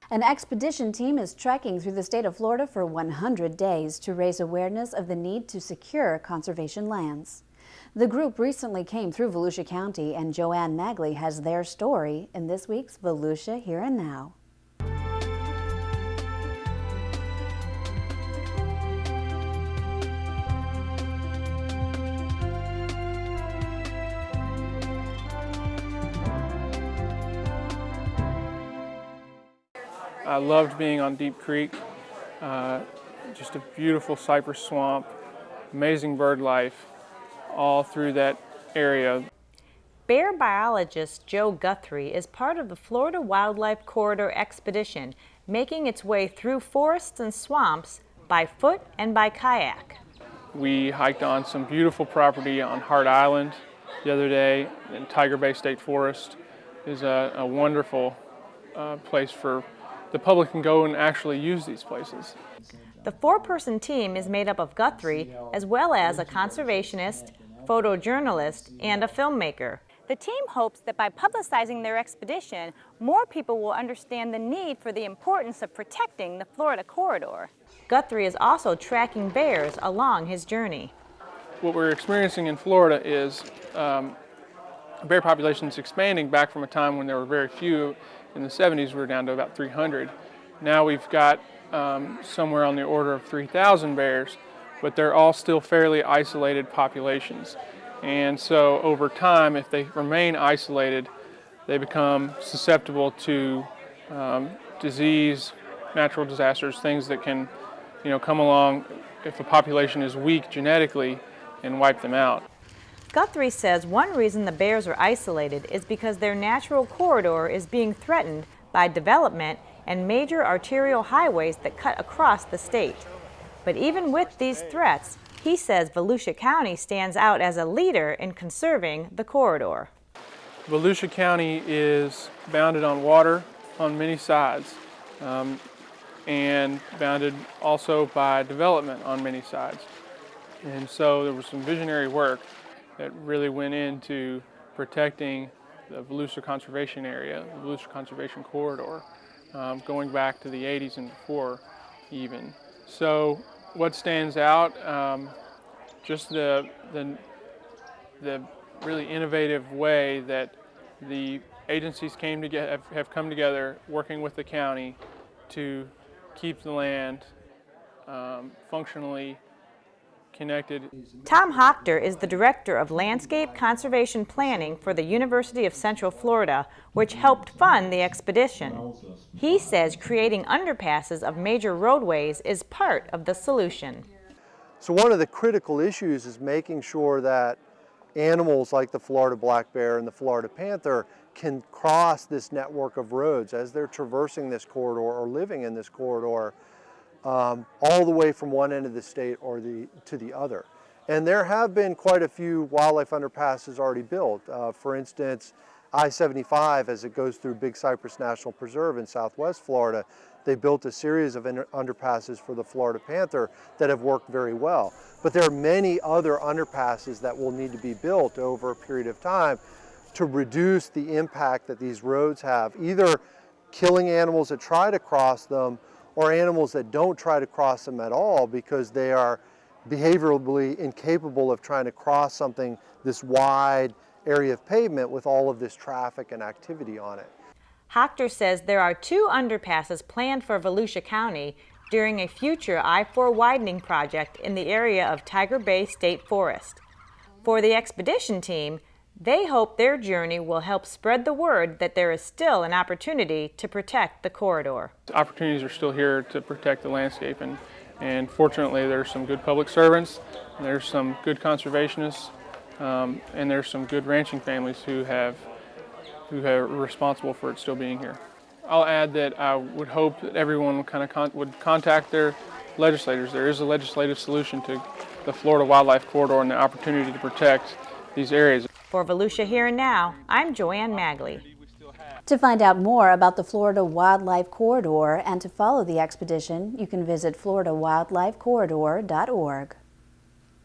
An expedition team is trekking through the state of Florida for 100 days to raise awareness of the need to secure conservation lands. The group recently came through Volusia County, and Joanne Magley has their story in this week's Volusia Here and Now. I loved being on Deep Creek, just a beautiful cypress swamp, amazing bird life all through that area. Bear biologist Joe Guthrie is part of the Florida Wildlife Corridor expedition, making its way through forests and swamps by foot and by kayak. We hiked on some beautiful property on Hart Island the other day, and Tiger Bay State Forest is a wonderful place for the public can go and actually use these places. The four-person team is made up of Guthrie, as well as a conservationist, photojournalist, and a filmmaker. The team hopes that by publicizing their expedition, more people will understand the need for the importance of protecting the Florida corridor. Guthrie is also tracking bears along his journey. What we're experiencing in Florida is bear populations expanding back from a time when there were very few. In the 70s, we were down to about 300. Now we've got somewhere on the order of 3,000 bears, but they're all still fairly isolated populations. And so over time, if they remain isolated, they become susceptible to disease, natural disasters, things that can, come along if a population is weak genetically and wipe them out. Guthrie says one reason the bears are isolated is because their natural corridor is being threatened by development and major arterial highways that cut across the state. But even with these threats, he says Volusia County stands out as a leader in conserving the corridor. Volusia County is bounded on water on many sides and bounded also by development on many sides. And so there was some visionary work that really went into protecting the Volusia Conservation Area, the Volusia Conservation Corridor, going back to the 80s and before even. So what stands out, just the really innovative way that the agencies have come together working with the county to keep the land functionally connected. Tom Hochter is the Director of Landscape Conservation Planning for the University of Central Florida, which helped fund the expedition. He says creating underpasses of major roadways is part of the solution. So one of the critical issues is making sure that animals like the Florida black bear and the Florida panther can cross this network of roads as they're traversing this corridor or living in this corridor, all the way from one end of the state to the other. And there have been quite a few wildlife underpasses already built. For instance, I-75, as it goes through Big Cypress National Preserve in southwest Florida, they built a series of underpasses for the Florida panther that have worked very well. But there are many other underpasses that will need to be built over a period of time to reduce the impact that these roads have, either killing animals that try to cross them or animals that don't try to cross them at all because they are behaviorally incapable of trying to cross something this wide area of pavement with all of this traffic and activity on it. Hochter says there are 2 underpasses planned for Volusia County during a future I-4 widening project in the area of Tiger Bay State Forest. For the expedition team, they hope their journey will help spread the word that there is still an opportunity to protect the corridor. Opportunities are still here to protect the landscape, and fortunately there's some good public servants, there's some good conservationists, and there's some good ranching families who are responsible for it still being here. I'll add that I would hope that everyone would contact their legislators. There is a legislative solution to the Florida Wildlife Corridor and the opportunity to protect these areas. For Volusia Here and Now, I'm Joanne Magley. To find out more about the Florida Wildlife Corridor and to follow the expedition, you can visit floridawildlifecorridor.org.